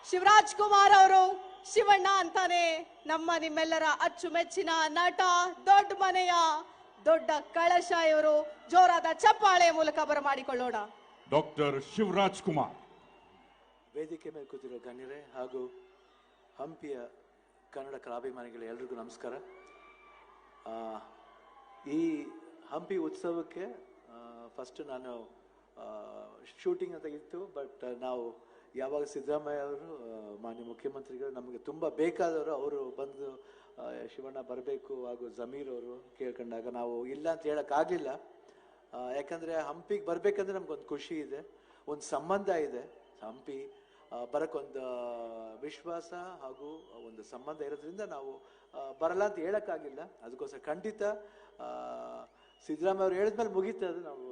ಶಿವರಾಜ್ ಕುಮಾರ್ ಅವರು ಶಿವಣ್ಣ ಅಂತಾನೆ ನಮ್ಮ ನಿಮ್ಮೆಲ್ಲರ ಅಚ್ಚುಮೆಚ್ಚಿನ ನಟ, ದೊಡ್ಡ ಮನೆಯ ದೊಡ್ಡ ಕಳಶ ಇವರು. ಜೋರಾದ ಚಪ್ಪಾಳೆಯ ಮೂಲಕ ಬರಮಾಡಿಕೊಳ್ಳೋಣ. ಡಾಕ್ಟರ್ ಶಿವರಾಜ್ ಕುಮಾರ್. ವೇದಿಕೆ ಮೇಲೆ ಕೂತಿರೋ ಗಣ್ಯರೇ ಹಾಗೂ ಹಂಪಿಯ ಕನ್ನಡ ಕಲಾಭಿಮಾನಿಗಳು ಎಲ್ರಿಗೂ ನಮಸ್ಕಾರ. ಈ ಹಂಪಿ ಉತ್ಸವಕ್ಕೆ ಫಸ್ಟ್ ನಾನು ಶೂಟಿಂಗ್ ಅಂತ ಇತ್ತು, ಬಟ್ ನಾವು ಯಾವಾಗ ಸಿದ್ದರಾಮಯ್ಯ ಅವರು ಮಾನ್ಯ ಮುಖ್ಯಮಂತ್ರಿಗಳು ನಮಗೆ ತುಂಬ ಬೇಕಾದವರು ಅವರು ಬಂದು ಶಿವಣ್ಣ ಬರಬೇಕು ಹಾಗೂ ಜಮೀರ್ ಅವರು ಕೇಳ್ಕೊಂಡಾಗ ನಾವು ಇಲ್ಲ ಅಂತ ಹೇಳೋಕ್ಕಾಗಲಿಲ್ಲ. ಯಾಕಂದರೆ ಹಂಪಿಗೆ ಬರಬೇಕಂದ್ರೆ ನಮ್ಗೊಂದು ಖುಷಿ ಇದೆ, ಒಂದು ಸಂಬಂಧ ಇದೆ. ಹಂಪಿ ಬರೋಕ್ಕೊಂದು ವಿಶ್ವಾಸ ಹಾಗೂ ಒಂದು ಸಂಬಂಧ ಇರೋದ್ರಿಂದ ನಾವು ಬರಲ್ಲ ಅಂತ ಹೇಳೋಕ್ಕಾಗಿಲ್ಲ. ಅದಕ್ಕೋಸ್ಕರ ಖಂಡಿತ ಸಿದ್ದರಾಮಯ್ಯ ಅವರು ಹೇಳಿದ್ಮೇಲೆ ಮುಗೀತದೆ, ನಾವು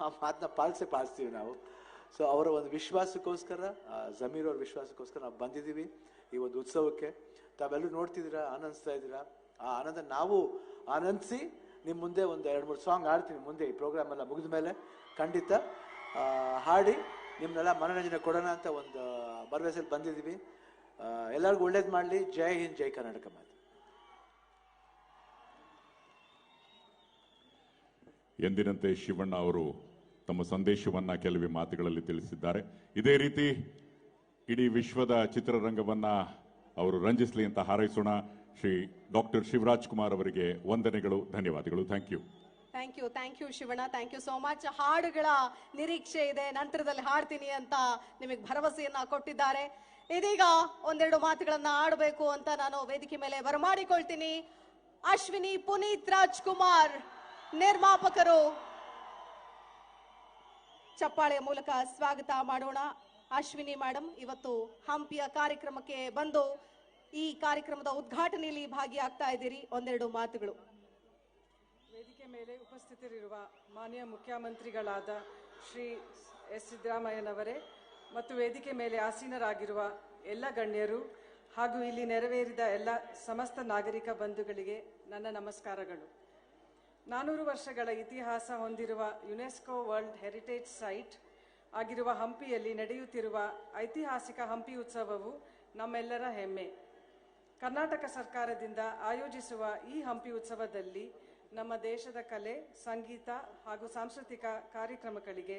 ಆ ಮಾತನ್ನ ಪಾಲಿಸ್ತೀವಿ ನಾವು. ಸೊ ಅವರ ಒಂದು ವಿಶ್ವಾಸಕ್ಕೋಸ್ಕರ, ಜಮೀರ್ ಅವ್ರ ವಿಶ್ವಾಸಕ್ಕೋಸ್ಕರ ನಾವು ಬಂದಿದ್ದೀವಿ ಈ ಒಂದು ಉತ್ಸವಕ್ಕೆ. ತಾವೆಲ್ಲರೂ ನೋಡ್ತಿದ್ದೀರಾ, ಆನಂದಿಸ್ತಾ ಇದ್ದೀರಾ. ಆ ಆನಂದ ನಾವು ಆನಂದಿಸಿ ನಿಮ್ಮ ಮುಂದೆ ಒಂದು 2-3 ಸಾಂಗ್ ಹಾಡ್ತೀನಿ ಮುಂದೆ ಈ ಪ್ರೋಗ್ರಾಮ್ ಎಲ್ಲ ಮುಗಿದ ಮೇಲೆ. ಖಂಡಿತ ಹಾಡಿ ನಿಮ್ಮನ್ನೆಲ್ಲ ಮನೋರಂಜನೆ ಕೊಡೋಣ ಅಂತ ಒಂದು ಭರವಸೆಯಲ್ಲಿ ಬಂದಿದ್ದೀವಿ. ಎಲ್ಲರಿಗೂ ಒಳ್ಳೇದು ಮಾಡಲಿ. ಜೈ ಹಿಂದ್, ಜೈ ಕರ್ನಾಟಕ ಮಾತು. ಎಂದಿನಂತೆ ಶಿವಣ್ಣ ಅವರು ತಮ್ಮ ಸಂದೇಶವನ್ನ ಕೆಲವೇ ಮಾತುಗಳಲ್ಲಿ ತಿಳಿಸಿದ್ದಾರೆ. ಇದೇ ರೀತಿ ಇಡೀ ವಿಶ್ವದ ಚಿತ್ರರಂಗವನ್ನ ಅವರು ರಂಜಿಸಲಿ ಅಂತ ಹಾರೈಸೋಣ. ಶ್ರೀ ಡಾಕ್ಟರ್ ಶಿವರಾಜ್ ಕುಮಾರ್ ಅವರಿಗೆ ವಂದನೆಗಳು, ಧನ್ಯವಾದಗಳು. Thank you. Thank you Shivanna, thank you so much. ಹಾಡುಗಳ ನಿರೀಕ್ಷೆ ಇದೆ, ನಂತರದಲ್ಲಿ ಹಾಡ್ತೀನಿ ಅಂತ ನಿಮಗೆ ಭರವಸೆಯನ್ನ ಕೊಟ್ಟಿದ್ದಾರೆ. ಇದೀಗ ಒಂದೆರಡು ಮಾತುಗಳನ್ನ ಆಡಬೇಕು ಅಂತ ನಾನು ವೇದಿಕೆ ಮೇಲೆ ಬರಮಾಡಿಕೊಳ್ತೀನಿ. ಅಶ್ವಿನಿ ಪುನೀತ್ ರಾಜ್ಕುಮಾರ್ ನಿರ್ಮಾಪಕರು, ಚಪ್ಪಾಳೆಯ ಮೂಲಕ ಸ್ವಾಗತ ಮಾಡೋಣ. ಅಶ್ವಿನಿ ಮೇಡಮ್ ಇವತ್ತು ಹಂಪಿಯ ಕಾರ್ಯಕ್ರಮಕ್ಕೆ ಬಂದು ಈ ಕಾರ್ಯಕ್ರಮದ ಉದ್ಘಾಟನೆಯಲ್ಲಿ ಭಾಗಿಯಾಗ್ತಾ ಇದ್ದೀರಿ. ಒಂದೆರಡು ಮಾತುಗಳು. ವೇದಿಕೆ ಮೇಲೆ ಉಪಸ್ಥಿತರಿರುವ ಮಾನ್ಯ ಮುಖ್ಯಮಂತ್ರಿಗಳಾದ ಶ್ರೀ ಎಸ್ ಸಿದ್ದರಾಮಯ್ಯನವರೇ ಮತ್ತು ವೇದಿಕೆ ಮೇಲೆ ಆಸೀನರಾಗಿರುವ ಎಲ್ಲ ಗಣ್ಯರು ಹಾಗೂ ಇಲ್ಲಿ ನೆರವೇರಿದ ಎಲ್ಲ ಸಮಸ್ತ ನಾಗರಿಕ ಬಂಧುಗಳಿಗೆ ನನ್ನ ನಮಸ್ಕಾರಗಳು. 400 ವರ್ಷಗಳ ಇತಿಹಾಸ ಹೊಂದಿರುವ ಯುನೆಸ್ಕೋ ವರ್ಲ್ಡ್ ಹೆರಿಟೇಜ್ ಸೈಟ್ ಆಗಿರುವ ಹಂಪಿಯಲ್ಲಿ ನಡೆಯುತ್ತಿರುವ ಐತಿಹಾಸಿಕ ಹಂಪಿ ಉತ್ಸವವು ನಮ್ಮೆಲ್ಲರ ಹೆಮ್ಮೆ. ಕರ್ನಾಟಕ ಸರ್ಕಾರದಿಂದ ಆಯೋಜಿಸುವ ಈ ಹಂಪಿ ಉತ್ಸವದಲ್ಲಿ ನಮ್ಮ ದೇಶದ ಕಲೆ, ಸಂಗೀತ ಹಾಗೂ ಸಾಂಸ್ಕೃತಿಕ ಕಾರ್ಯಕ್ರಮಗಳಿಗೆ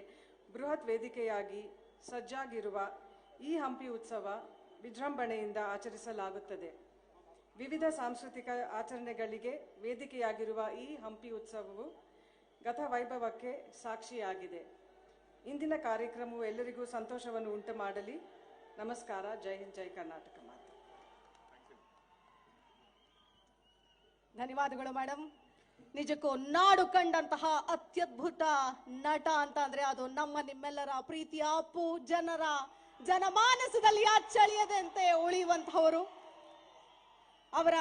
ಬೃಹತ್ ವೇದಿಕೆಯಾಗಿ ಸಜ್ಜಾಗಿರುವ ಈ ಹಂಪಿ ಉತ್ಸವ ವಿಜೃಂಭಣೆಯಿಂದ ಆಚರಿಸಲಾಗುತ್ತದೆ. ವಿವಿಧ ಸಾಂಸ್ಕೃತಿಕ ಆಚರಣೆಗಳಿಗೆ ವೇದಿಕೆಯಾಗಿರುವ ಈ ಹಂಪಿ ಉತ್ಸವವು ಗತವೈಭವಕ್ಕೆ ಸಾಕ್ಷಿಯಾಗಿದೆ. ಇಂದಿನ ಕಾರ್ಯಕ್ರಮವು ಎಲ್ಲರಿಗೂ ಸಂತೋಷವನ್ನು ಉಂಟು ಮಾಡಲಿ. ನಮಸ್ಕಾರ. ಜೈ ಹಿಂದ್, ಜೈ ಕರ್ನಾಟಕ ಮಾತು. ಧನ್ಯವಾದಗಳು ಮೇಡಮ್. ನಿಜಕ್ಕೂ ನಾಡು ಕಂಡಂತಹ ಅತ್ಯದ್ಭುತ ನಟ ಅಂತ ಅಂದ್ರೆ ಅದು ನಮ್ಮ ನಿಮ್ಮೆಲ್ಲರ ಪ್ರೀತಿಯ ಅಪ್ಪು. ಜನಮಾನಸದಲ್ಲಿ ಅಚ್ಚಳಿಯದಂತೆ ಉಳಿಯುವಂತಹವರು. ಅವರ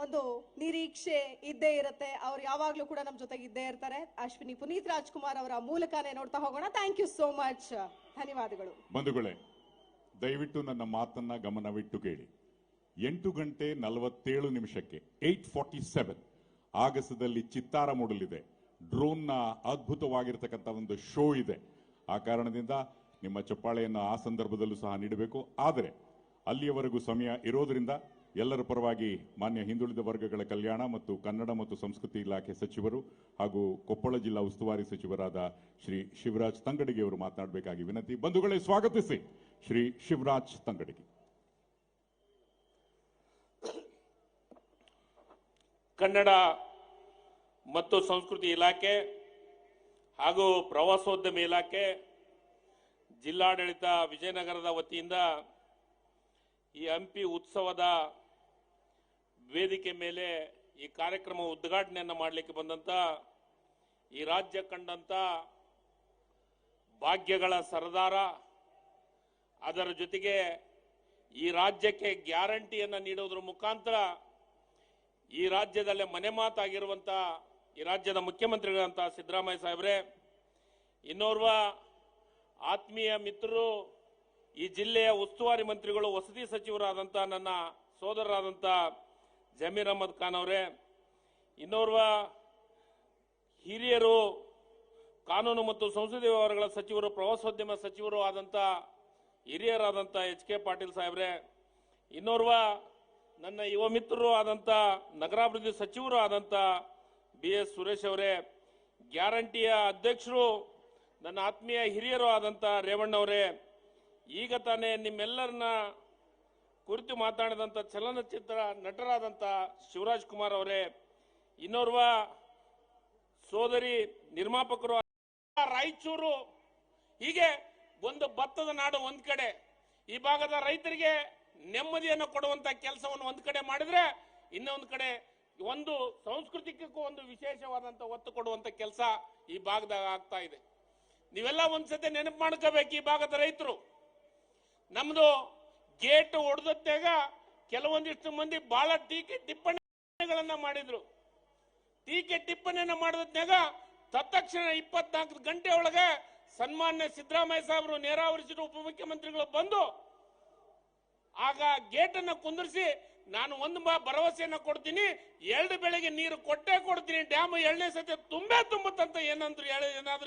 ಒಂದು ನಿರೀಕ್ಷೆ ಇದ್ದೇ ಇರುತ್ತೆ, ಅವ್ರು ಯಾವಾಗ್ಲೂ ಕೂಡ ನಮ್ಮ ಜೊತೆಗೆ ಇದ್ದೇ ಇರ್ತಾರೆ. ಅಶ್ವಿನಿ ಪುನೀತ್ ರಾಜ್ಕುಮಾರ್ ಅವರ ಮೂಲಕನೇ ನೋಡ್ತಾ ಹೋಗೋಣ. Thank you so much. ಧನ್ಯವಾದಗಳು. ಬಂಧುಗಳೇ, ದಯವಿಟ್ಟು ನನ್ನ ಮಾತನ್ನ ಗಮನವಿಟ್ಟು ಕೇಳಿ. 8:47 8:47 ಆಗಸದಲ್ಲಿ ಚಿತ್ತಾರ ಮೂಡಲಿದೆ. ಡ್ರೋನ್ನ ಅದ್ಭುತವಾಗಿರ್ತಕ್ಕಂಥ ಒಂದು ಶೋ ಇದೆ. ಆ ಕಾರಣದಿಂದ ನಿಮ್ಮ ಚಪ್ಪಾಳೆಯನ್ನು ಆ ಸಂದರ್ಭದಲ್ಲೂ ಸಹ ನೀಡಬೇಕು. ಆದರೆ ಅಲ್ಲಿಯವರೆಗೂ ಸಮಯ ಇರೋದರಿಂದ ಎಲ್ಲರ ಪರವಾಗಿ ಮಾನ್ಯ ಹಿಂದುಳಿದ ವರ್ಗಗಳ ಕಲ್ಯಾಣ ಮತ್ತು ಕನ್ನಡ ಮತ್ತು ಸಂಸ್ಕೃತಿ ಇಲಾಖೆ ಸಚಿವರು ಹಾಗೂ ಕೊಪ್ಪಳ ಜಿಲ್ಲಾ ಉಸ್ತುವಾರಿ ಸಚಿವರಾದ ಶ್ರೀ ಶಿವರಾಜ್ ತಂಗಡಗಿ ಅವರು ಮಾತನಾಡಬೇಕಾಗಿ ವಿನಂತಿ. ಬಂಧುಗಳೇ, ಸ್ವಾಗತಿಸಿ ಶ್ರೀ ಶಿವರಾಜ್ ತಂಗಡಗಿ. ಕನ್ನಡ ಮತ್ತು ಸಂಸ್ಕೃತಿ ಇಲಾಖೆ ಹಾಗೂ ಪ್ರವಾಸೋದ್ಯಮ ಇಲಾಖೆ, ಜಿಲ್ಲಾಡಳಿತ ವಿಜಯನಗರದ ವತಿಯಿಂದ ಈ ಹಂಪಿ ಉತ್ಸವದ ವೇದಿಕೆ ಮೇಲೆ ಈ ಕಾರ್ಯಕ್ರಮ ಉದ್ಘಾಟನೆಯನ್ನು ಮಾಡಲಿಕ್ಕೆ ಬಂದಂತ ಈ ರಾಜ್ಯ ಕಂಡಂತ ಭಾಗ್ಯಗಳ ಸರದಾರ, ಅದರ ಜೊತೆಗೆ ಈ ರಾಜ್ಯಕ್ಕೆ ಗ್ಯಾರಂಟಿಯನ್ನು ನೀಡುವುದರ ಮುಖಾಂತರ ಈ ರಾಜ್ಯದಲ್ಲೇ ಮನೆ ಮಾತಾಗಿರುವಂತ ಈ ರಾಜ್ಯದ ಮುಖ್ಯಮಂತ್ರಿಗಳಂತ ಸಿದ್ದರಾಮಯ್ಯ ಸಾಹೇಬ್ರೆ, ಇನ್ನೋರ್ವ ಆತ್ಮೀಯ ಮಿತ್ರರು, ಈ ಜಿಲ್ಲೆಯ ಉಸ್ತುವಾರಿ ಮಂತ್ರಿಗಳು, ವಸತಿ ಸಚಿವರಾದಂಥ ನನ್ನ ಸೋದರರಾದಂಥ ಜಮೀರ್ ಅಹಮದ್ ಖಾನ್ ಅವರೇ, ಇನ್ನೋರ್ವ ಹಿರಿಯರು, ಕಾನೂನು ಮತ್ತು ಸಂಸದೀಯ ವ್ಯವಹಾರಗಳ ಸಚಿವರು, ಪ್ರವಾಸೋದ್ಯಮ ಸಚಿವರು ಆದಂಥ ಹಿರಿಯರಾದಂಥ HK ಪಾಟೀಲ್ ಸಾಹೇಬ್ರೆ, ಇನ್ನೋರ್ವ ನನ್ನ ಯುವ ಮಿತ್ರರು ಆದಂಥ ನಗರಾಭಿವೃದ್ಧಿ ಸಚಿವರು ಆದಂಥ BS ಸುರೇಶ್ ಅವರೇ, ಗ್ಯಾರಂಟಿಯ ಅಧ್ಯಕ್ಷರು ನನ್ನ ಆತ್ಮೀಯ ಹಿರಿಯರು ಆದಂಥ ರೇವಣ್ಣವರೇ, ಈಗ ತಾನೇ ನಿಮ್ಮೆಲ್ಲರನ್ನ ಕುರಿತು ಮಾತಾಡಿದಂಥ ಚಲನಚಿತ್ರ ನಟರಾದಂಥ ಶಿವರಾಜ್ ಕುಮಾರ್ ಅವರೇ, ಇನ್ನೋರ್ವ ಸೋದರಿ ನಿರ್ಮಾಪಕರು ರಾಯಚೂರು, ಹೀಗೆ ಒಂದು ಭತ್ತದ ನಾಡು ಒಂದ್ ಕಡೆ, ಈ ಭಾಗದ ರೈತರಿಗೆ ನೆಮ್ಮದಿಯನ್ನು ಕೊಡುವಂತ ಕೆಲಸವನ್ನು ಒಂದ್ ಕಡೆ ಮಾಡಿದ್ರೆ, ಇನ್ನೊಂದು ಕಡೆ ಒಂದು ಸಂಸ್ಕೃತಿಕಕ್ಕೂ ಒಂದು ವಿಶೇಷವಾದಂತ ಒತ್ತು ಕೊಡುವಂತ ಕೆಲಸ ಈ ಭಾಗದಾಗ ಆಗ್ತಾ ಇದೆ. ನೀವೆಲ್ಲ ಒಂದ್ಸತಿ ನೆನಪು ಮಾಡ್ಕೋಬೇಕು, ಈ ಭಾಗದ ರೈತರು ನಮ್ದು ಗೇಟ್ ಹೊಡೆದತ್ತಾಗ ಕೆಲವೊಂದಿಷ್ಟು ಮಂದಿ ಬಹಳ ಟೀಕೆ ಟಿಪ್ಪಣಿಗಳನ್ನ ಮಾಡಿದ್ರು. ಟೀಕೆ ಟಿಪ್ಪಣಿಯನ್ನ ಮಾಡಿದಾಗ ತತ್ಕ್ಷಣ 24 ಗಂಟೆ ಒಳಗೆ ಸನ್ಮಾನ್ಯ ಸಿದ್ದರಾಮಯ್ಯ ಸಾಹೇಬರು ನೀರಾವರಿ ಸಚಿವರು ಉಪಮುಖ್ಯಮಂತ್ರಿಗಳು ಬಂದು ಆಗ ಗೇಟ್ ಅನ್ನ ಕುಂದಿರಿಸಿ, ನಾನು ಒಂದು ಭರವಸೆಯನ್ನ ಕೊಡ್ತೀನಿ, 2 ಬೆಳೆಗೆ ನೀರು ಕೊಟ್ಟೇ ಕೊಡ್ತೀನಿ, ಡ್ಯಾಮ್ 2ನೇ ಸತಿ ತುಂಬುತ್ತಂತ ಏನಾದ್ರೂ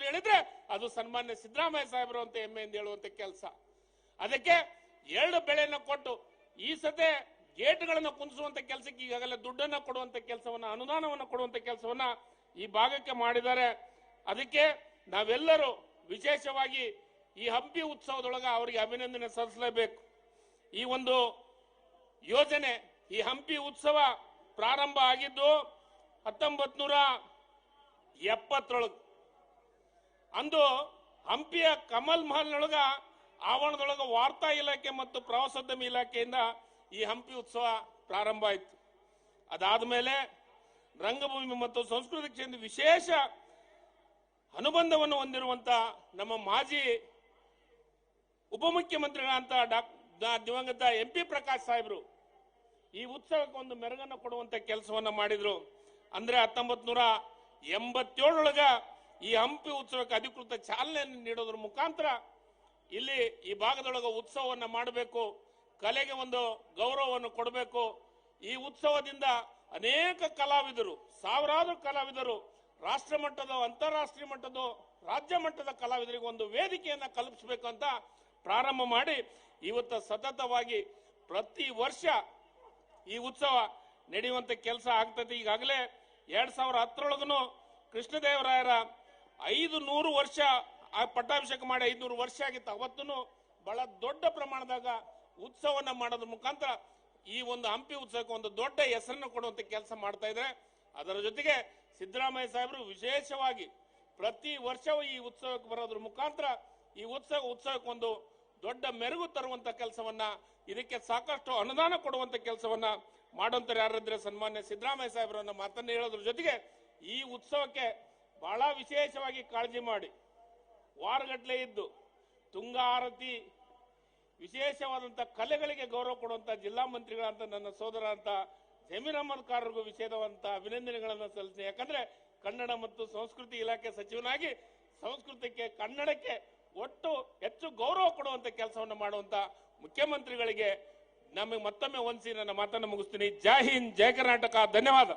ಹೇಳಿದ್ರೆ ಅದು ಸನ್ಮಾನ್ಯ ಸಿದ್ದರಾಮಯ್ಯ ಸಾಹೇಬರು ಅಂತ ಹೆಮ್ಮೆಯಿಂದ ಹೇಳುವಂತ ಕೆಲಸ. ಅದಕ್ಕೆ 2 ಬೆಳೆಯನ್ನ ಕೊಟ್ಟು ಈ ಸತೆ ಗೇಟ್ಗಳನ್ನ ಕುಂದಿಸುವಂತ ಕೆಲಸಕ್ಕೆ ಈಗಾಗಲೇ ದುಡ್ಡನ್ನ ಕೊಡುವಂತ ಕೆಲಸವನ್ನ, ಅನುದಾನವನ್ನ ಕೊಡುವಂತ ಕೆಲಸವನ್ನ ಈ ಭಾಗಕ್ಕೆ ಮಾಡಿದ್ದಾರೆ. ಅದಕ್ಕೆ ನಾವೆಲ್ಲರೂ ವಿಶೇಷವಾಗಿ ಈ ಹಂಪಿ ಉತ್ಸವದೊಳಗ ಅವರಿಗೆ ಅಭಿನಂದನೆ ಸಲ್ಲಿಸಲೇಬೇಕು. ಈ ಒಂದು ಯೋಜನೆ, ಈ ಹಂಪಿ ಉತ್ಸವ ಪ್ರಾರಂಭ ಆಗಿದ್ದು 1970 ಅಂದು ಹಂಪಿಯ ಕಮಲ್ ಮಹಲ್ನೊಳಗ ಆವರಣದೊಳಗ ವಾರ್ತಾ ಇಲಾಖೆ ಮತ್ತು ಪ್ರವಾಸೋದ್ಯಮ ಇಲಾಖೆಯಿಂದ ಈ ಹಂಪಿ ಉತ್ಸವ ಪ್ರಾರಂಭ ಆಯಿತು. ಅದಾದ್ಮೇಲೆ ರಂಗಭೂಮಿ ಮತ್ತು ಸಂಸ್ಕೃತಿ ಕ್ಷೇತ್ರ ವಿಶೇಷ ಅನುಬಂಧವನ್ನು ಹೊಂದಿರುವಂತ ನಮ್ಮ ಮಾಜಿ ಉಪಮುಖ್ಯಮಂತ್ರಿಗಳಂತ ದಿವಂಗತ MP ಪ್ರಕಾಶ್ ಸಾಹೇಬರು ಈ ಉತ್ಸವಕ್ಕೆ ಒಂದು ಮೆರುಗನ್ನು ಕೊಡುವಂತ ಕೆಲಸವನ್ನ ಮಾಡಿದ್ರು. ಅಂದ್ರೆ 1987 ಈ ಹಂಪಿ ಉತ್ಸವಕ್ಕೆ ಅಧಿಕೃತ ಚಾಲನೆಯನ್ನು ನೀಡೋದ್ರ ಮುಖಾಂತರ ಇಲ್ಲಿ ಈ ಭಾಗದೊಳಗೆ ಉತ್ಸವವನ್ನು ಮಾಡಬೇಕು, ಕಲೆಗೆ ಒಂದು ಗೌರವವನ್ನು ಕೊಡಬೇಕು. ಈ ಉತ್ಸವದಿಂದ ಅನೇಕ ಕಲಾವಿದರು, ಸಾವಿರಾರು ಕಲಾವಿದರು, ರಾಷ್ಟ್ರ ಮಟ್ಟದ, ಅಂತಾರಾಷ್ಟ್ರೀಯ ಮಟ್ಟದ, ರಾಜ್ಯ ಮಟ್ಟದ ಕಲಾವಿದರಿಗೆ ಒಂದು ವೇದಿಕೆಯನ್ನ ಕಲ್ಪಿಸಬೇಕು ಅಂತ ಪ್ರಾರಂಭ ಮಾಡಿ ಇವತ್ತು ಸತತವಾಗಿ ಪ್ರತಿ ವರ್ಷ ಈ ಉತ್ಸವ ನಡೆಯುವಂತ ಕೆಲಸ ಆಗ್ತದೆ. ಈಗಾಗಲೇ 2010 ಕೃಷ್ಣದೇವರಾಯರ 500 ವರ್ಷ ಪಟ್ಟಾಭಿಷೇಕ ಮಾಡಿ 500 ವರ್ಷ ಆಗಿತ್ತು. ಅವತ್ತೂ ಬಹಳ ದೊಡ್ಡ ಪ್ರಮಾಣದಾಗ ಉತ್ಸವನ್ನ ಮಾಡೋದ್ರ ಮುಖಾಂತರ ಈ ಒಂದು ಹಂಪಿ ಉತ್ಸವಕ್ಕೆ ಒಂದು ದೊಡ್ಡ ಹೆಸರನ್ನು ಕೊಡುವಂತ ಕೆಲಸ ಮಾಡ್ತಾ ಇದ್ದಾರೆ. ಅದರ ಜೊತೆಗೆ ಸಿದ್ದರಾಮಯ್ಯ ಸಾಹೇಬರು ವಿಶೇಷವಾಗಿ ಪ್ರತಿ ವರ್ಷವೂ ಈ ಉತ್ಸವಕ್ಕೆ ಬರೋದ್ರ ಮುಖಾಂತರ ಈ ಉತ್ಸವಕ್ಕೆ ಒಂದು ದೊಡ್ಡ ಮೆರುಗು ತರುವಂತ ಕೆಲಸವನ್ನ, ಇದಕ್ಕೆ ಸಾಕಷ್ಟು ಅನುದಾನ ಕೊಡುವಂತ ಕೆಲಸವನ್ನ ಮಾಡುವಂತಾರೆ ಯಾರಿದ್ರೆ ಸನ್ಮಾನ್ಯ ಸಿದ್ದರಾಮಯ್ಯ ಸಾಹೇಬರನ್ನ ಮಾತನ್ನ ಹೇಳೋದ್ರ ಜೊತೆಗೆ ಈ ಉತ್ಸವಕ್ಕೆ ಬಹಳ ವಿಶೇಷವಾಗಿ ಕಾಳಜಿ ಮಾಡಿ ವಾರಗಟ್ಟಲೆ ಇದ್ದು ತುಂಗಾ ಆರತಿ, ವಿಶೇಷವಾದಂತ ಕಲೆಗಳಿಗೆ ಗೌರವ ಕೊಡುವಂತ ಜಿಲ್ಲಾ ಮಂತ್ರಿಗಳಂತ ನನ್ನ ಸೋದರ ಅಂತ ಜಮೀರ್ ಅಹಮದ್ ಖಾರ್ಗೂ ವಿಶೇಷವಾದಂತ ಅಭಿನಂದನೆಗಳನ್ನು ಸಲ್ಲಿಸಿ. ಯಾಕಂದ್ರೆ ಕನ್ನಡ ಮತ್ತು ಸಂಸ್ಕೃತಿ ಇಲಾಖೆ ಸಚಿವನಾಗಿ ಸಂಸ್ಕೃತಿಗೆ, ಕನ್ನಡಕ್ಕೆ ಒಟ್ಟು ಹೆಚ್ಚು ಗೌರವ ಕೊಡುವಂತ ಕೆಲಸವನ್ನು ಮಾಡುವಂತ ಮುಖ್ಯಮಂತ್ರಿಗಳಿಗೆ ನಮಗೆ ಮತ್ತೊಮ್ಮೆ ವಂದಿಸಿ ನನ್ನ ಮಾತನ್ನು ಮುಗಿಸ್ತೀನಿ. ಜೈ ಹಿಂದ್, ಜೈ ಕರ್ನಾಟಕ, ಧನ್ಯವಾದ.